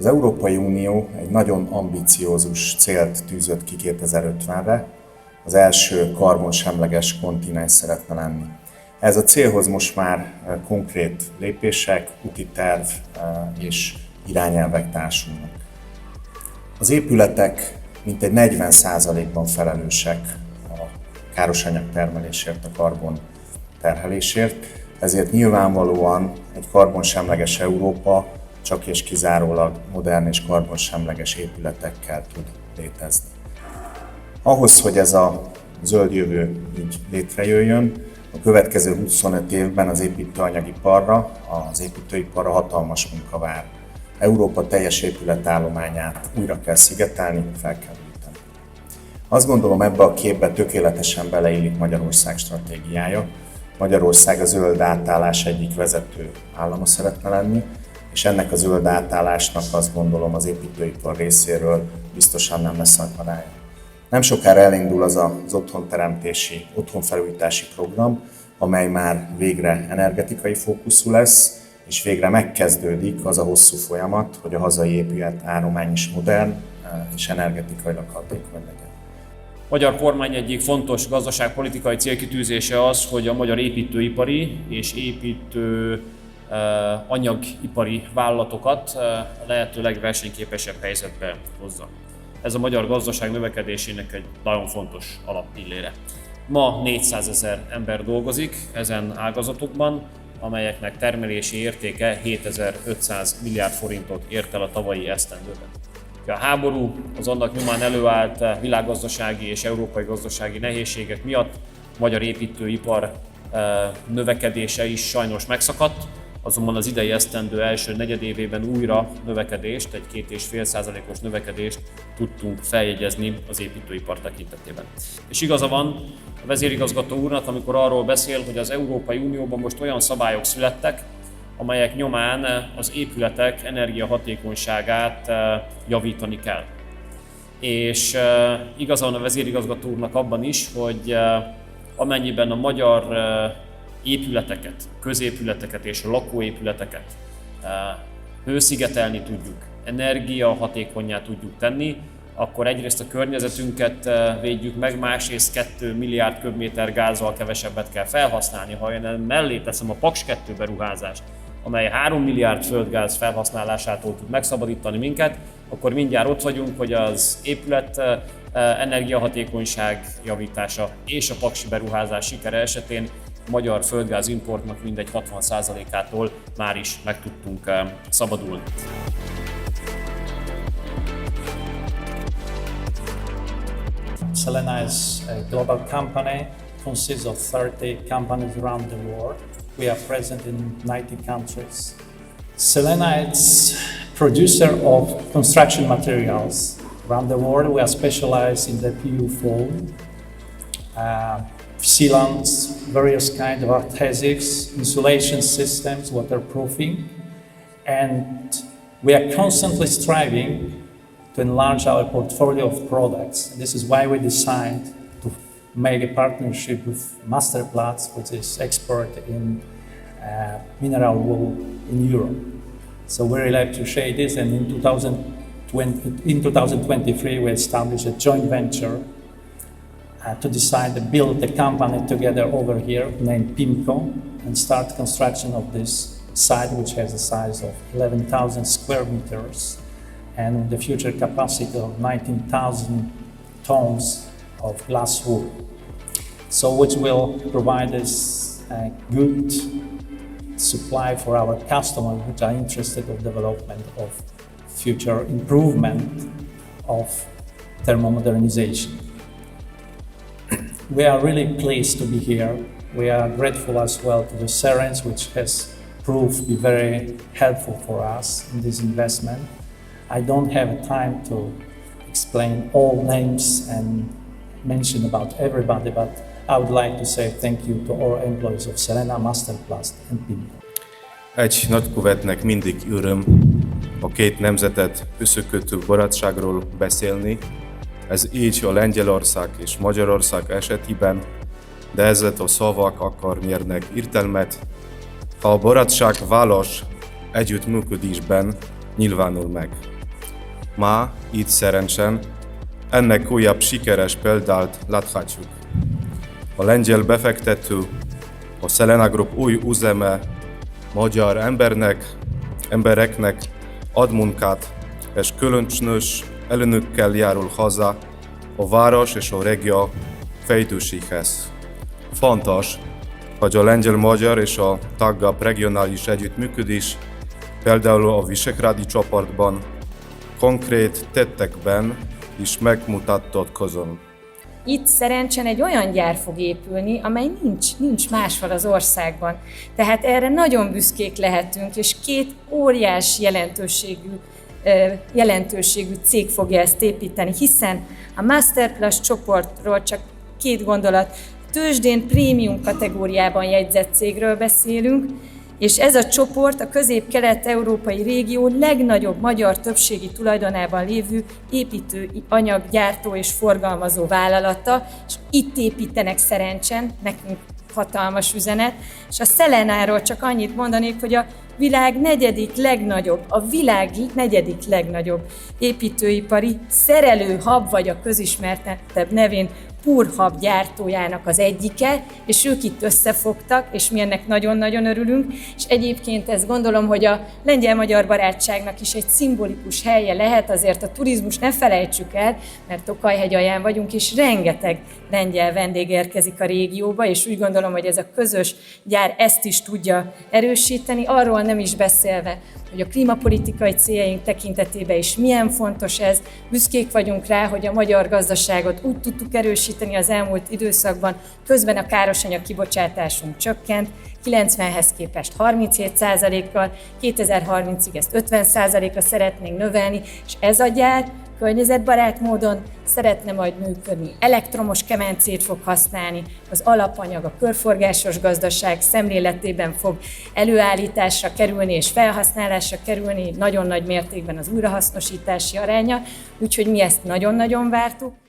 Európai Unió egy nagyon ambiciózus célt tűzött ki 2050-re, az első karbonsemleges kontinens szeretne lenni. Ez a célhoz most már konkrét lépések, úti terv és irányelvek társulnak. Az épületek mintegy 40%-ban felelősek a károsanyag termelésért, a karbon terhelésért, ezért nyilvánvalóan egy karbonsemleges Európa csak és kizárólag modern és karbonsemleges épületekkel tud létezni. Ahhoz, hogy ez a zöld jövő így létrejöjjön, a következő 25 évben az építőanyagiparra, az építőiparra hatalmas munka vár. Európa teljes épületállományát újra kell szigetelni, fel kell újítani. Azt gondolom, ebbe a képbe tökéletesen beleillik Magyarország stratégiája. Magyarország a zöld átállás egyik vezető állama szeretne lenni, és ennek a zöld átállásnak azt gondolom az építőipar részéről biztosan nem lesz akadálya. Nem sokára elindul az otthonteremtési, otthonfelújítási program, amely már végre energetikai fókuszú lesz, és végre megkezdődik az a hosszú folyamat, hogy a hazai épület állomány is modern és energetikailag hatékony legyen. A magyar kormány egyik fontos gazdaságpolitikai célkitűzése az, hogy a magyar építőipari és anyagipari vállalatokat lehetőleg versenyképesebb helyzetbe hozza. Ez a magyar gazdaság növekedésének egy nagyon fontos alappillére. Ma 400 000 ember dolgozik ezen ágazatokban, amelyeknek termelési értéke 7500 milliárd forintot ért el a tavalyi esztendőben. A háború, az annak nyomán előállt világgazdasági és európai gazdasági nehézségek miatt a magyar építőipar növekedése is sajnos megszakadt, azonban az idei esztendő első negyedévében újra növekedést, egy 2,5%-os növekedést tudtunk feljegyezni az építőipar tekintetében. És igaza van a vezérigazgató úrnak, amikor arról beszél, hogy az Európai Unióban most olyan szabályok születtek, amelyek nyomán az épületek energiahatékonyságát javítani kell. És igaza van a vezérigazgató úrnak abban is, hogy amennyiben a magyar épületeket, középületeket és lakóépületeket hőszigetelni tudjuk, energiahatékonnyá tudjuk tenni, akkor egyrészt a környezetünket védjük meg, másrészt 2 milliárd köbméter gázzal kevesebbet kell felhasználni. Ha én mellé teszem a Paks 2 beruházást, amely 3 milliárd földgáz felhasználásától tud megszabadítani minket, akkor mindjárt ott vagyunk, hogy az épület energiahatékonyság javítása és a paksi beruházás sikere esetén a magyar földgáz importnak mindegy 60%-ától már is meg tudtunk szabadulni. Selena is a global company, consists of 30 companies around the world. We are present in 90 countries. Selena is producer of construction materials around the world. We are specialized in the PU foam, sealants, various kinds of adhesives, insulation systems, waterproofing, and we are constantly striving to enlarge our portfolio of products. This is why we decided to make a partnership with Masterplast, which is expert in mineral wool in Europe. So we really appreciate this, and in 2023 we established a joint venture to decide to build the company together over here named PIMCO and start construction of this site, which has a size of 11,000 square meters and the future capacity of 19,000 tons of glass wool. So which will provide us a good supply for our customers which are interested in development of future improvement of thermomodernization. We are really pleased to be here. We are grateful as well to the Cerens, which has proved to be very helpful for us in this investment. I don't have time to explain all names and mention about everybody, but I would like to say thank you to all employees of Selena, Masterplast and PIMCO. Egy nagykövetnek mindig öröm a két nemzetet összekötő barátságról beszélni. Ez így a Lengyelország és Magyarország esetében, de ezzel a szavak akkor nyernek értelmet, ha a barátság valós együttműködésben nyilvánul meg. Ma, itt Szerencsen, ennek újabb sikeres példát láthatjuk. A lengyel befektető, a Selena Group új üzeme magyar embereknek ad munkát, és különös előnyökkel járul haza a város és a régió fejlődéséhez. Fontos, hogy a lengyel-magyar és a taggabb regionális együttműködés, például a Visegrádi csoportban, konkrét tettekben is megmutatkozon. Itt Szerencsen egy olyan gyár fog épülni, amely nincs máshol az országban. Tehát erre nagyon büszkék lehetünk, és két óriás jelentőségű cég fogja ezt építeni, hiszen a Masterplus csoportról csak 2 gondolat, tőzsdén prémium kategóriában jegyzett cégről beszélünk, és ez a csoport a közép-kelet-európai régió legnagyobb magyar többségi tulajdonában lévő építőanyag gyártó és forgalmazó vállalata, és itt építenek Szerencsen, nekünk hatalmas üzenet, és a Selenáról csak annyit mondanék, hogy a világ negyedik legnagyobb építőipari szerelőhab, vagy a közismertettebb nevén Purhab gyártójának az egyike, és ők itt összefogtak, és mi ennek nagyon-nagyon örülünk, és egyébként ezt gondolom, hogy a lengyel-magyar barátságnak is egy szimbolikus helye lehet, azért a turizmus ne felejtsük el, mert Tokaj-hegy alján vagyunk, és rengeteg lengyel vendég érkezik a régióba, és úgy gondolom, hogy ez a közös gyár ezt is tudja erősíteni, arról nem is beszélve, hogy a klímapolitikai céljaink tekintetében is milyen fontos ez. Büszkék vagyunk rá, hogy a magyar gazdaságot úgy tudtuk erősíteni az elmúlt időszakban, közben a károsanyag kibocsátásunk csökkent, 90-hez képest 37%-kal, 2030-ig ezt 50%-ra szeretnénk növelni, és ez a gyár környezetbarát módon szeretne majd működni. Elektromos kemencét fog használni, az alapanyag a körforgásos gazdaság szemléletében fog előállításra kerülni és felhasználásra kerülni, nagyon nagy mértékben az újrahasznosítási aránya, úgyhogy mi ezt nagyon-nagyon vártuk.